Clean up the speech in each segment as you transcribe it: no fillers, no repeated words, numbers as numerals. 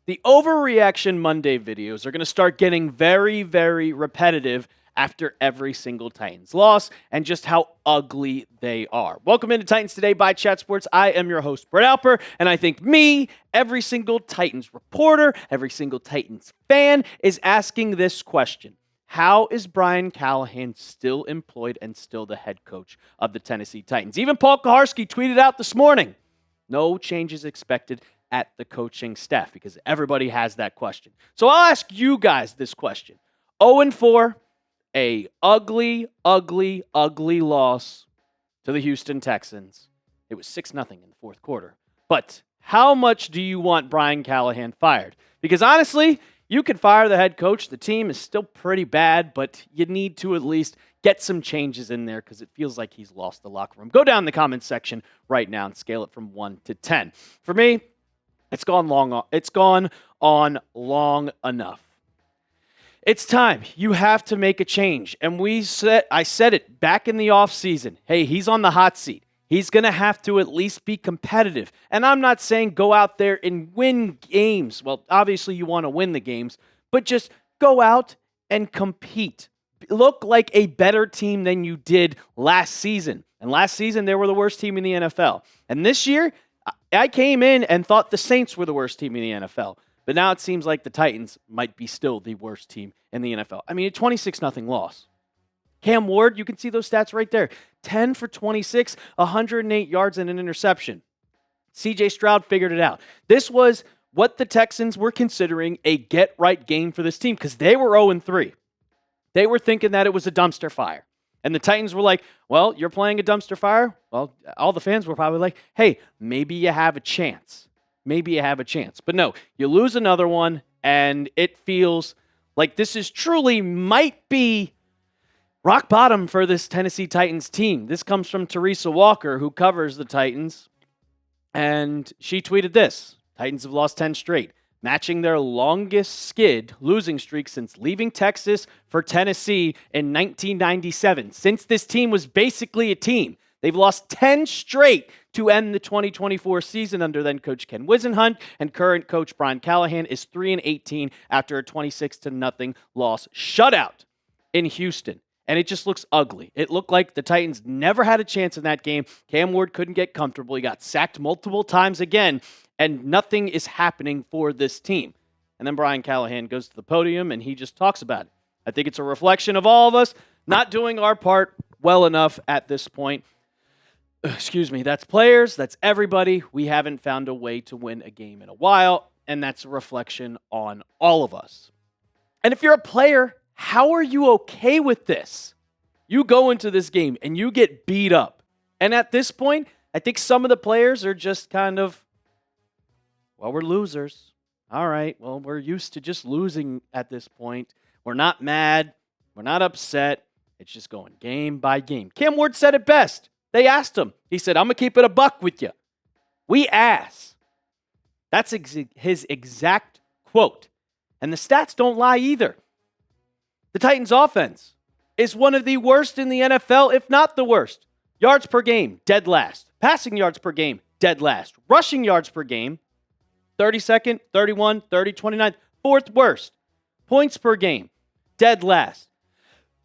The Overreaction Monday videos are going to start getting very, very repetitive after every single Titans loss and just how ugly they are. Welcome into Titans Today by Chat Sports. I am your host, Brett Alper, and I think every single Titans reporter, every single Titans fan is asking this question. How is Brian Callahan still employed and still the head coach of the Tennessee Titans? Even Paul Kaharski tweeted out this morning, no changes expected at the coaching staff, because everybody has that question. So I'll ask you guys this question. 0-4, a ugly loss to the Houston Texans. It was 6-0 in the fourth quarter. But how much do you want Brian Callahan fired? Because honestly, you could fire the head coach. The team is still pretty bad, but you need to at least get some changes in there because it feels like he's lost the locker room. Go down in the comments section right now and scale it from 1 to 10. For me, it's gone on long enough. It's time. You have to make a change. And I said it back in the offseason. Hey, he's on the hot seat. He's going to have to at least be competitive. And I'm not saying go out there and win games. Well, obviously you want to win the games, but just go out and compete. Look like a better team than you did last season. And last season, they were the worst team in the NFL. And this year, I came in and thought the Saints were the worst team in the NFL. But now it seems like the Titans might be still the worst team in the NFL. I mean, a 26-0 loss. Cam Ward, you can see those stats right there. 10 for 26, 108 yards and an interception. CJ Stroud figured it out. This was what the Texans were considering a get-right game for this team because they were 0-3. They were thinking that it was a dumpster fire. And the Titans were like, well, you're playing a dumpster fire? Well, all the fans were probably like, hey, maybe you have a chance. Maybe you have a chance. But no, you lose another one, and it feels like this is truly might be rock bottom for this Tennessee Titans team. This comes from Teresa Walker, who covers the Titans, and she tweeted this. Titans have lost 10 straight, matching their longest losing streak since leaving Texas for Tennessee in 1997. Since this team was basically a team, they've lost 10 straight to end the 2024 season under then coach Ken Wisenhunt, and current coach Brian Callahan is 3-18 after a 26-0 loss shutout in Houston. And it just looks ugly. It looked like the Titans never had a chance in that game. Cam Ward couldn't get comfortable. He got sacked multiple times again, and nothing is happening for this team. And then Brian Callahan goes to the podium, and he just talks about it. I think it's a reflection of all of us not doing our part well enough at this point. Excuse me. That's players. That's everybody. We haven't found a way to win a game in a while, and that's a reflection on all of us. And if you're a player, how are you okay with this? You go into this game and you get beat up. And at this point, I think some of the players are just kind of, well, we're losers. All right, well, we're used to just losing at this point. We're not mad. We're not upset. It's just going game by game. Cam Ward said it best. They asked him. He said, I'm going to keep it a buck with you. We ass. That's his exact quote. And the stats don't lie either. The Titans' offense is one of the worst in the NFL, if not the worst. Yards per game, dead last. Passing yards per game, dead last. Rushing yards per game, 32nd, 31, 30, 29, fourth worst. Points per game, dead last.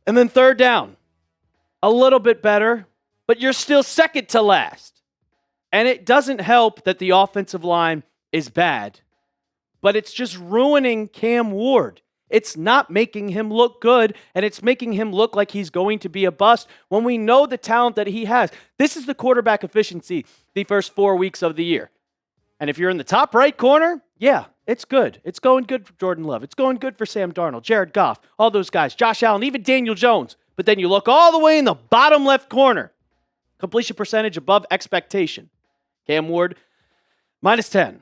And then third down, a little bit better, but you're still second to last. And it doesn't help that the offensive line is bad, but it's just ruining Cam Ward. It's not making him look good, and it's making him look like he's going to be a bust when we know the talent that he has. This is the quarterback efficiency the first 4 weeks of the year. And if you're in the top right corner, yeah, it's good. It's going good for Jordan Love. It's going good for Sam Darnold, Jared Goff, all those guys, Josh Allen, even Daniel Jones. But then you look all the way in the bottom left corner. Completion percentage above expectation. Cam Ward, -10.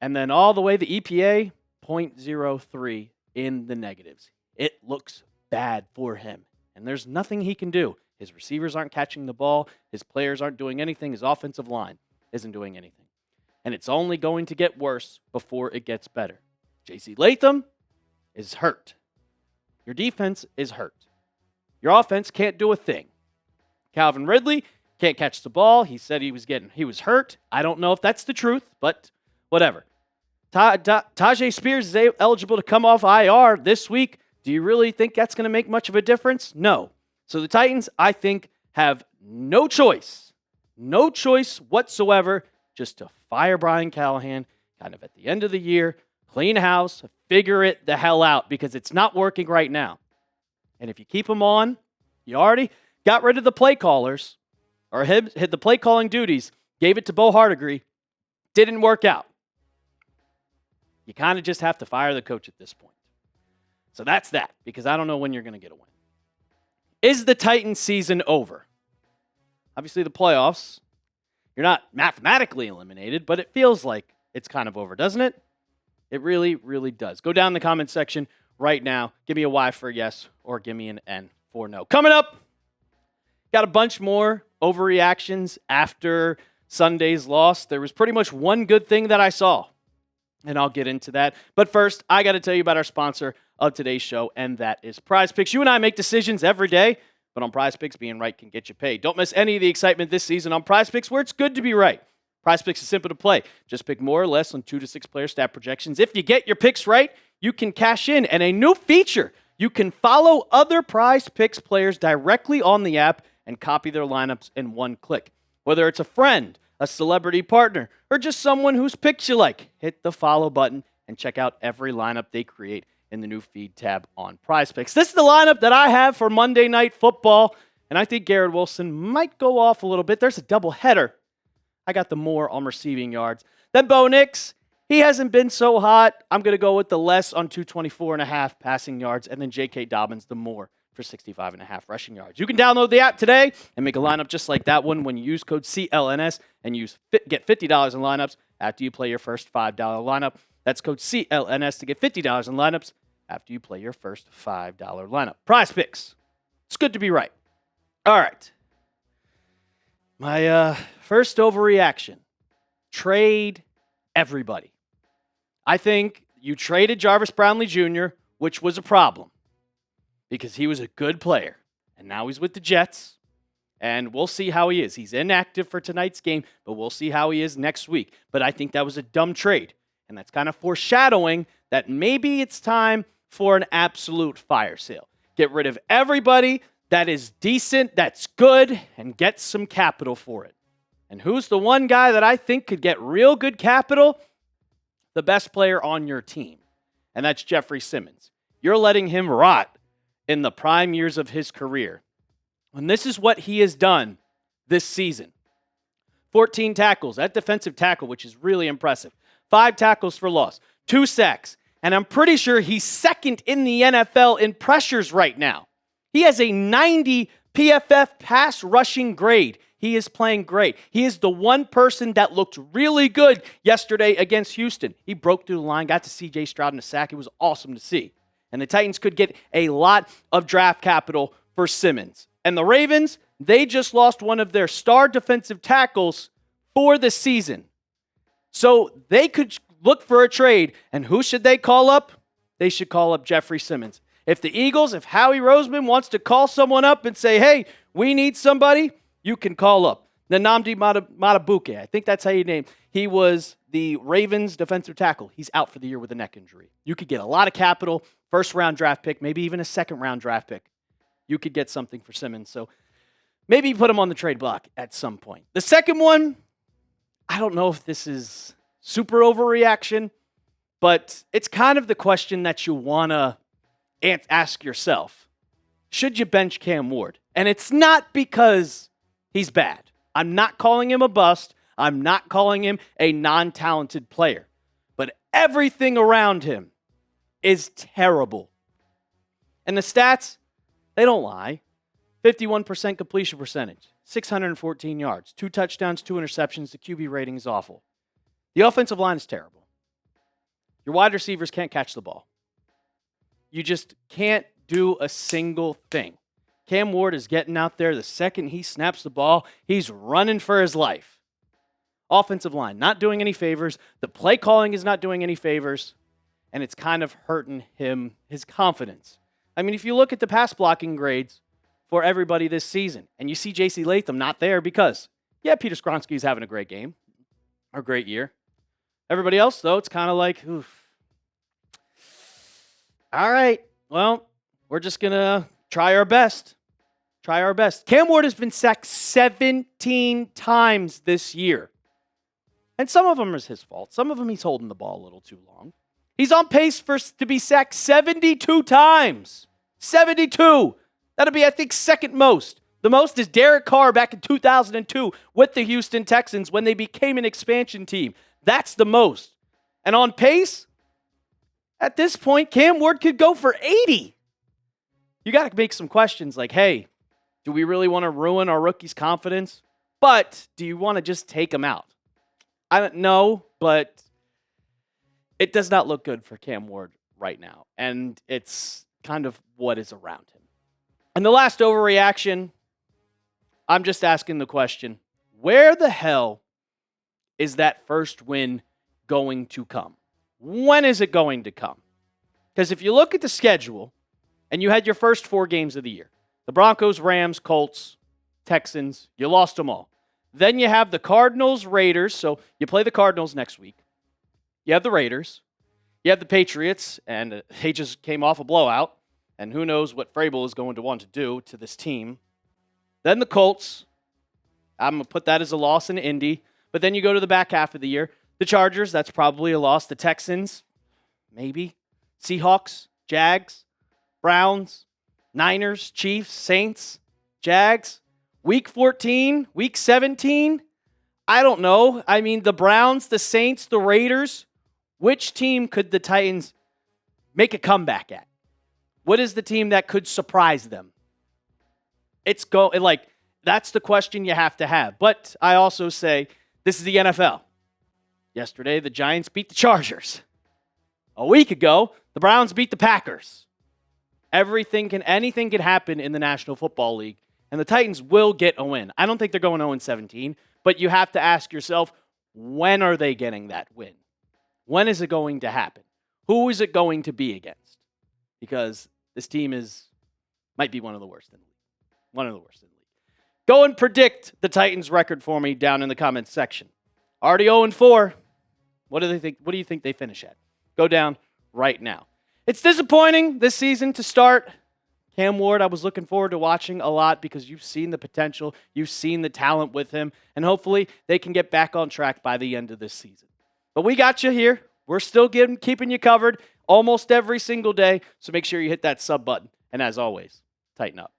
And then all the way the EPA, 0.03. in the negatives. It looks bad for him, and there's nothing he can do. His receivers aren't catching the ball. His players aren't doing anything. His offensive line isn't doing anything. And it's only going to get worse before it gets better. J.C. Latham is hurt. Your defense is hurt. Your offense can't do a thing. Calvin Ridley can't catch the ball. He said he was hurt. I don't know if that's the truth, but whatever. Tajay Spears is eligible to come off IR this week. Do you really think that's going to make much of a difference? No. So the Titans, I think, have no choice whatsoever just to fire Brian Callahan kind of at the end of the year, clean house, figure it the hell out because it's not working right now. And if you keep him on, you already got rid of the play callers or hit the play calling duties, gave it to Bo Hardigree, didn't work out. You kind of just have to fire the coach at this point. So that's that, because I don't know when you're going to get a win. Is the Titans season over? Obviously, the playoffs, you're not mathematically eliminated, but it feels like it's kind of over, doesn't it? It really, really does. Go down in the comment section right now. Give me a Y for yes, or give me an N for no. Coming up, got a bunch more overreactions after Sunday's loss. There was pretty much one good thing that I saw, and I'll get into that. But first, I got to tell you about our sponsor of today's show, and that is Prize Picks. You and I make decisions every day, but on Prize Picks, being right can get you paid. Don't miss any of the excitement this season on Prize Picks, where it's good to be right. Prize Picks is simple to play. Just pick more or less on 2 to 6 player stat projections. If you get your picks right, you can cash in. And a new feature, you can follow other Prize Picks players directly on the app and copy their lineups in one click. Whether it's a friend, a celebrity partner, or just someone whose picks you like, hit the follow button and check out every lineup they create in the new feed tab on Prize Picks. This is the lineup that I have for Monday Night Football, and I think Garrett Wilson might go off a little bit. There's a doubleheader. I got the more on receiving yards. Then Bo Nix, he hasn't been so hot. I'm going to go with the less on 224.5 passing yards, and then J.K. Dobbins, the more for 65.5 rushing yards. You can download the app today and make a lineup just like that one when you use code CLNS and get $50 in lineups after you play your first $5 lineup. That's code CLNS to get $50 in lineups after you play your first $5 lineup. Prize Picks. It's good to be right. All right. My first overreaction. Trade everybody. I think you traded Jarvis Brownlee Jr., which was a problem because he was a good player. And now he's with the Jets. And we'll see how he is. He's inactive for tonight's game, but we'll see how he is next week. But I think that was a dumb trade. And that's kind of foreshadowing that maybe it's time for an absolute fire sale. Get rid of everybody that is decent, that's good, and get some capital for it. And who's the one guy that I think could get real good capital? The best player on your team. And that's Jeffrey Simmons. You're letting him rot in the prime years of his career. And this is what he has done this season. 14 tackles at defensive tackle, which is really impressive. 5 tackles for loss, 2 sacks. And I'm pretty sure he's second in the NFL in pressures right now. He has a 90 PFF pass rushing grade. He is playing great. He is the one person that looked really good yesterday against Houston. He broke through the line, got to C.J. Stroud in a sack. It was awesome to see. And the Titans could get a lot of draft capital for Simmons. And the Ravens, they just lost one of their star defensive tackles for the season. So they could look for a trade. And who should they call up? They should call up Jeffrey Simmons. If the Eagles, if Howie Roseman wants to call someone up and say, hey, we need somebody, you can call up Nnamdi Matabuke. I think that's how you name. He was the Ravens defensive tackle. He's out for the year with a neck injury. You could get a lot of capital, first-round draft pick, maybe even a second-round draft pick. You could get something for Simmons. So maybe put him on the trade block at some point. The second one, I don't know if this is super overreaction, but it's kind of the question that you want to ask yourself. Should you bench Cam Ward? And it's not because he's bad. I'm not calling him a bust. I'm not calling him a non-talented player. But everything around him is terrible. And the stats, they don't lie. 51% completion percentage, 614 yards, 2 touchdowns, 2 interceptions. The QB rating is awful. The offensive line is terrible. Your wide receivers can't catch the ball. You just can't do a single thing. Cam Ward is getting out there. The second he snaps the ball, he's running for his life. Offensive line, not doing any favors. The play calling is not doing any favors. And it's kind of hurting him, his confidence. I mean, if you look at the pass blocking grades for everybody this season, and you see J.C. Latham not there because, yeah, Peter Skronsky is having a great game, or great year. Everybody else, though, it's kind of like, oof. All right, well, we're just going to try our best. Try our best. Cam Ward has been sacked 17 times this year. And some of them is his fault. Some of them he's holding the ball a little too long. He's on pace to be sacked 72 times. 72. That'll be, I think, second most. The most is Derek Carr back in 2002 with the Houston Texans when they became an expansion team. That's the most. And on pace, at this point, Cam Ward could go for 80. You got to make some questions like, hey, do we really want to ruin our rookie's confidence? But do you want to just take him out? I don't know, but it does not look good for Cam Ward right now. And it's kind of what is around him. And the last overreaction, I'm just asking the question, where the hell is that first win going to come? When is it going to come? Because if you look at the schedule, and you had your first 4 games of the year, the Broncos, Rams, Colts, Texans, you lost them all. Then you have the Cardinals, Raiders, so you play the Cardinals next week. You have the Raiders. You have the Patriots, and they just came off a blowout, and who knows what Vrabel is going to want to do to this team. Then the Colts. I'm going to put that as a loss in Indy. But then you go to the back half of the year. The Chargers, that's probably a loss. The Texans, maybe. Seahawks, Jags, Browns, Niners, Chiefs, Saints, Jags. Week 14, Week 17, I don't know. I mean, the Browns, the Saints, the Raiders. Which team could the Titans make a comeback at? What is the team that could surprise them? That's the question you have to have. But I also say, this is the NFL. Yesterday, the Giants beat the Chargers. A week ago, the Browns beat the Packers. Anything can happen in the National Football League, and the Titans will get a win. I don't think they're going 0-17, but you have to ask yourself, when are they getting that win? When is it going to happen? Who is it going to be against? Because this team might be one of the worst in the league. One of the worst in the league. Go and predict the Titans' record for me down in the comments section. Already 0-4. What do they think? What do you think they finish at? Go down right now. It's disappointing this season to start. Cam Ward, I was looking forward to watching a lot because you've seen the potential, you've seen the talent with him, and hopefully they can get back on track by the end of this season. But we got you here. We're still keeping you covered almost every single day, so make sure you hit that sub button. And as always, tighten up.